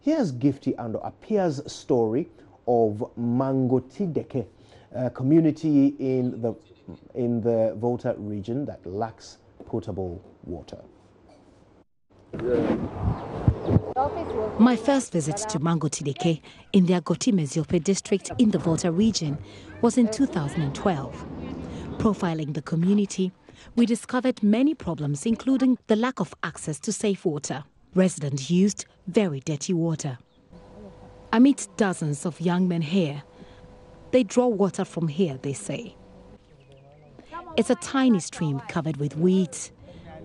Here's Gifty and Apia's story of Mangotideke, a community in the Volta region that lacks potable water. My first visit to Mangotideke in the Agoti-Meziope district in the Volta region was in 2012. Profiling the community, we discovered many problems, including the lack of access to safe water. Residents used very dirty water. I meet dozens of young men here. They draw water from here, they say. It's a tiny stream covered with weeds.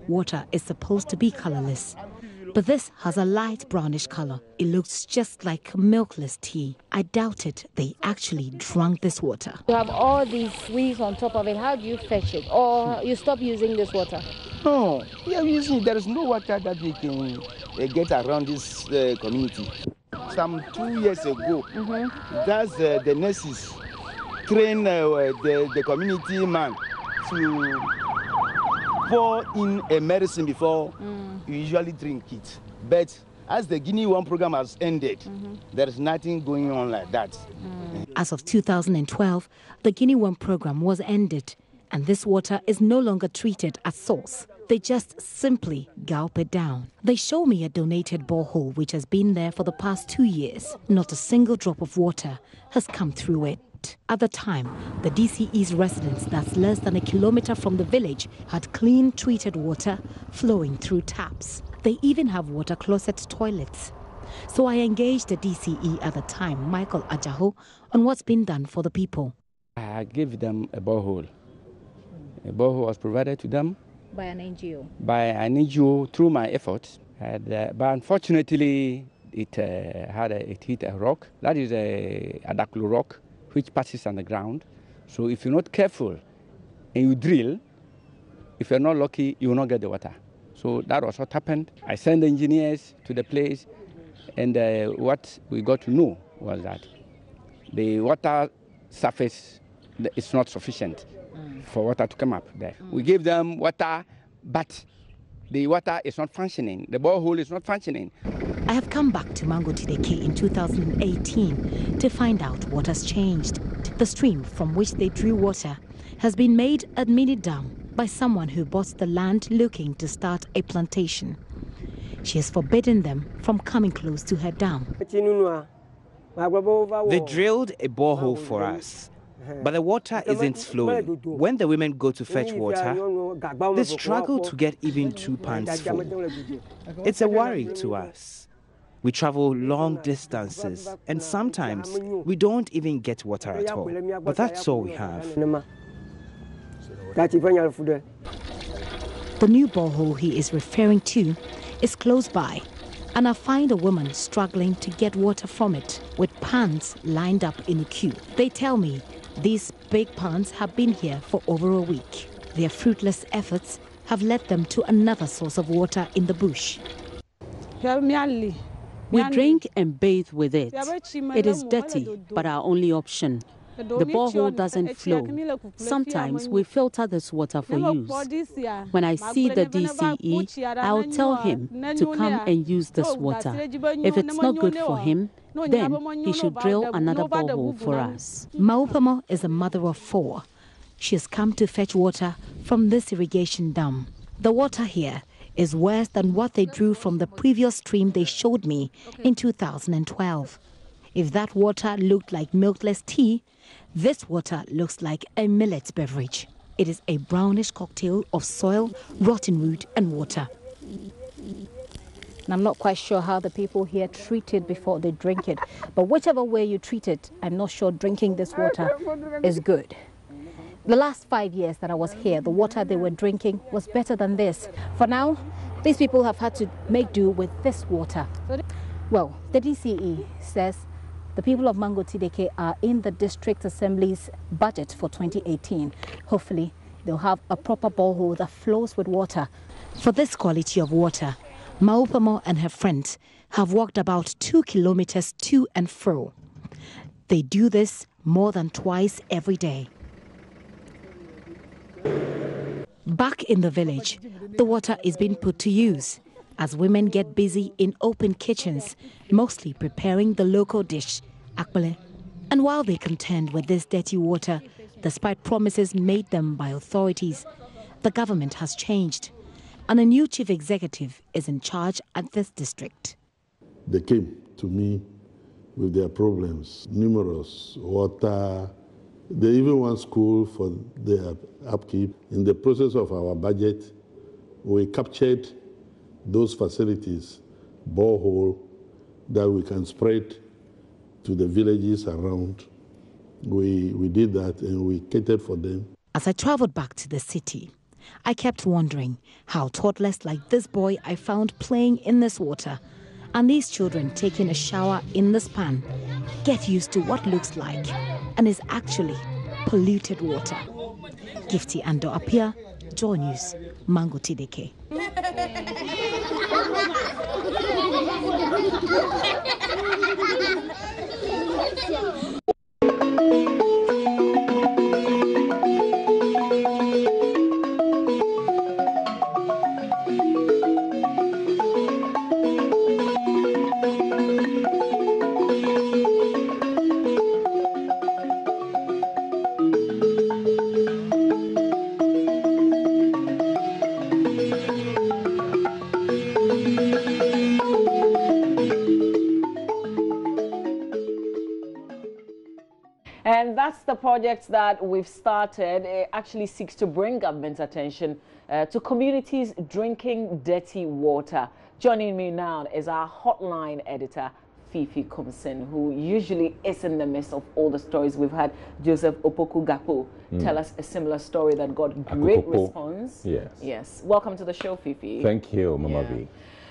Water is supposed to be colorless, but this has a light brownish color. It looks just like milkless tea. I doubted they actually drank this water. You have all these weeds on top of it. How do you fetch it? Or you stop using this water? No, we are using. There is no water that we can get around this community. Some 2 years ago, that's the nurses train the community man to pour in a medicine before you usually drink it. But as the Guinea One program has ended, there is nothing going on like that. As of 2012, the Guinea One program was ended, and this water is no longer treated at source. They just simply gulp it down. They show me a donated borehole which has been there for the past 2 years. Not a single drop of water has come through it. At the time, the DCE's residents, that's less than a kilometer from the village, had clean, treated water flowing through taps. They even have water closet toilets. So I engaged the DCE at the time, Michael Ajaho, on what's been done for the people. I gave them a borehole. A borehole was provided to them By an NGO? By an NGO through my efforts. But unfortunately, it hit a rock. That is a Adaklu rock, which passes on the ground. So if you're not careful and you drill, if you're not lucky, you will not get the water. So that was what happened. I sent engineers to the place, and what we got to know was that the water surface is not sufficient for water to come up there. We gave them water, but the water is not functioning. The borehole is not functioning. I have come back to Mangotideke in 2018 to find out what has changed. The stream from which they drew water has been made a mini dam by someone who bought the land looking to start a plantation. She has forbidden them from coming close to her dam. They drilled a borehole for us, but the water isn't flowing. When the women go to fetch water, they struggle to get even 2 pans full. It's a worry to us. We travel long distances, and sometimes we don't even get water at all. But that's all we have. The new borehole he is referring to is close by, and I find a woman struggling to get water from it, with pans lined up in a queue. They tell me these big pans have been here for over a week. Their fruitless efforts have led them to another source of water in the bush. We drink and bathe with it. It is dirty, but our only option. The borehole doesn't flow. Sometimes we filter this water for use. When I see the DCE, I'll tell him to come and use this water. If it's not good for him, then he should drill another borehole for us. Maupamo is a mother of 4. She has come to fetch water from this irrigation dam. The water here is worse than what they drew from the previous stream they showed me in 2012. If that water looked like milkless tea, this water looks like a millet beverage. It is a brownish cocktail of soil, rotten wood and water. And I'm not quite sure how the people here treat it before they drink it. But whichever way you treat it, I'm not sure drinking this water is good. The last 5 years that I was here, the water they were drinking was better than this. For now, these people have had to make do with this water. Well, the DCE says the people of Mangotideke are in the District Assembly's budget for 2018. Hopefully, they'll have a proper borehole that flows with water. For this quality of water, Maupamo and her friends have walked about 2 kilometers to and fro. They do this more than twice every day. Back in the village, the water is being put to use. as women get busy in open kitchens, mostly preparing the local dish, akpele. And while they contend with this dirty water, despite promises made them by authorities, the government has changed, and a new chief executive is in charge at this district. They came to me with their problems, numerous, water. They even want school for their upkeep. In the process of our budget, we captured those facilities, borehole, that we can spread to the villages around. We did that and we catered for them. As I traveled back to the city, I kept wondering how toddlers like this boy I found playing in this water and these children taking a shower in this pan get used to what looks like and is actually polluted water. Gifty Ando Apia, JoyNews, Mangotideke. And that's the project that we've started. It actually seeks to bring government's attention to communities drinking dirty water. Joining me now is our hotline editor, Fifi Kumsin, who usually is in the midst of all the stories we've had. Joseph Opoku Gapo tell us a similar story that got great response. Yes. Yes. Welcome to the show, Fifi. Thank you, Mama B.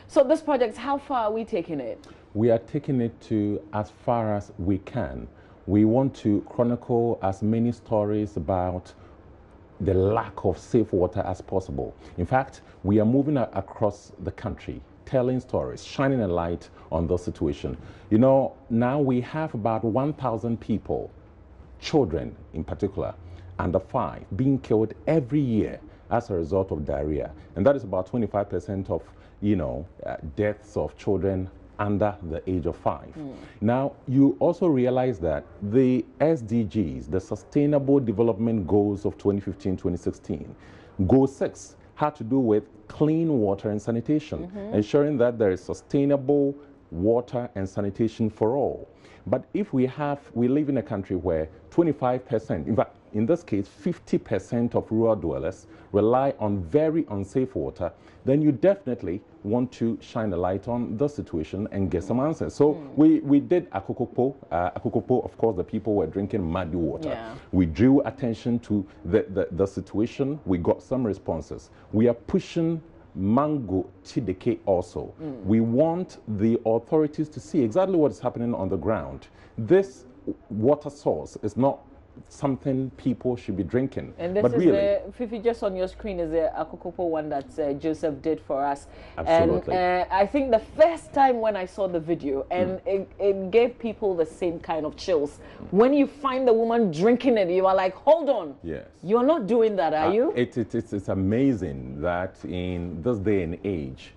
So this project, how far are we taking it? We are taking it to as far as we can. We want to chronicle as many stories about the lack of safe water as possible. In fact, we are moving across the country, telling stories, shining a light on the situation. You know, now we have about 1,000 people, children in particular, under 5, being killed every year as a result of diarrhea. And that is about 25% of, deaths of children under the age of 5. Now, you also realize that the SDGs, the Sustainable Development Goals of 2015-2016, Goal 6 had to do with clean water and sanitation, ensuring that there is sustainable water and sanitation for all. But if we live in a country where 25%, in fact, in this case, 50% of rural dwellers rely on very unsafe water, then you definitely want to shine a light on the situation and get some answers. So we did Akukopo. Akukopo, of course, the people were drinking muddy water. Yeah. We drew attention to the situation. We got some responses. We are pushing Mangotideke also. We want the authorities to see exactly what is happening on the ground. This water source is not something people should be drinking. And this but is really, the, Fifi, just on your screen is the Akukopo one that Joseph did for us. Absolutely. And I think the first time when I saw the video, and it gave people the same kind of chills. When you find the woman drinking it, you are like, hold on. Yes. You're not doing that, are you? It's amazing that in this day and age,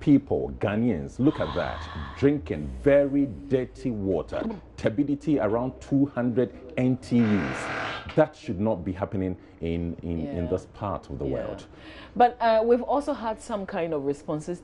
people, Ghanaians, look at that, drinking very dirty water, turbidity around 200 NTUs. That should not be happening in this part of the world. But we've also had some kind of responses.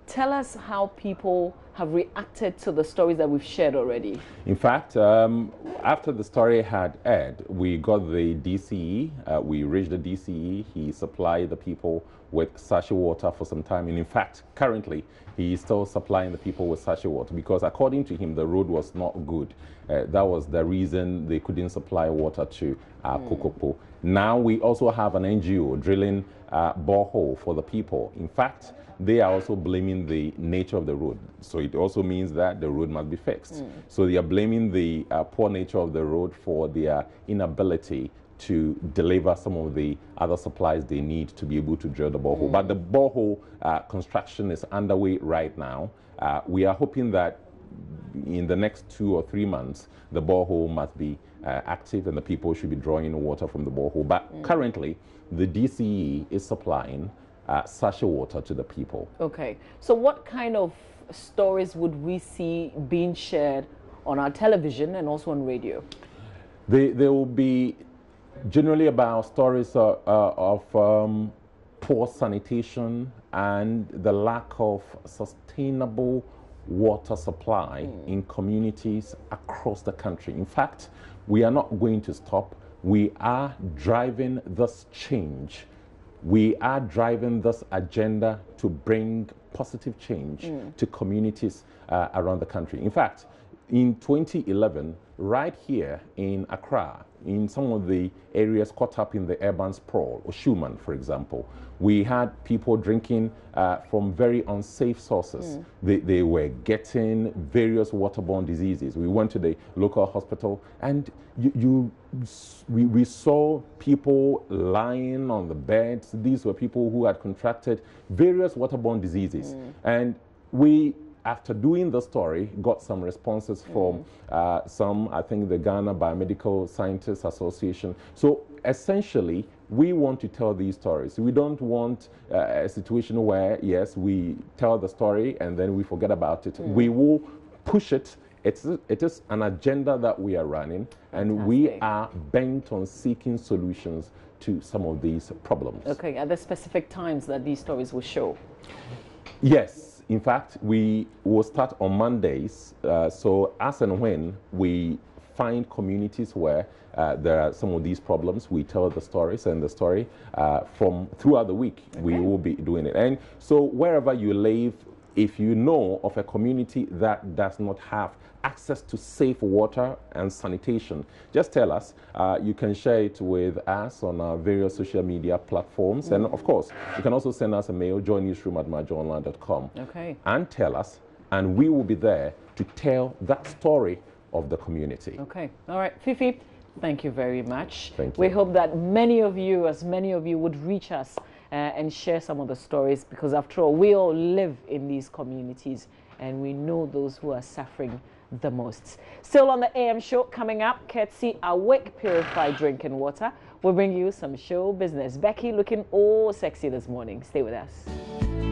Tell us how people have reacted to the stories that we've shared already. In fact, after the story had aired, we got the DCE, we reached the DCE, he supplied the people with sachet water for some time, and in fact, currently, he is still supplying the people with sachet water because according to him, the road was not good. That was the reason they couldn't supply water to Kokopo. Now we also have an NGO drilling borehole for the people. In fact, they are also blaming the nature of the road. So it also means that the road must be fixed. So they are blaming the poor nature of the road for their inability to deliver some of the other supplies they need to be able to drill the borehole. But the borehole construction is underway right now. We are hoping that in the next 2 or 3 months, the borehole must be active and the people should be drawing water from the borehole. But currently, the DCE is supplying sachet water to the people. Okay. So what kind of stories would we see being shared on our television and also on radio? There will be generally about stories of poor sanitation and the lack of sustainable water supply in communities across the country. In fact, we are not going to stop. We are driving this change. We are driving this agenda to bring positive change to communities around the country. In fact, in 2011, right here in Accra, in some of the areas caught up in the urban sprawl, or Schumann, for example, we had people drinking from very unsafe sources. They were getting various waterborne diseases. We went to the local hospital, and we saw people lying on the beds. These were people who had contracted various waterborne diseases. And we, after doing the story, got some responses from some, I think, the Ghana Biomedical Scientists Association. So essentially, we want to tell these stories. We don't want a situation where, yes, we tell the story and then we forget about it. We will push it. It is an agenda that we are running, and we are bent on seeking solutions to some of these problems. Okay, are there specific times that these stories will show? Yes. In fact, we will start on Mondays. So as and when we find communities where there are some of these problems, we tell the stories, and the story from throughout the week, we will be doing it. And so wherever you live, if you know of a community that does not have access to safe water and sanitation, just tell us. You can share it with us on our various social media platforms. And of course, you can also send us a mail, joynewsroom@myjoyonline.com. Okay. And tell us, and we will be there to tell that story of the community. Okay. All right. Fifi, thank you very much. Thank you. We hope that many of you would reach us and share some of the stories, because after all, we all live in these communities and we know those who are suffering the most. Still on the AM show coming up, courtesy Awake Purified Drinking Water. We'll bring you some show business. Becky looking all sexy this morning. Stay with us.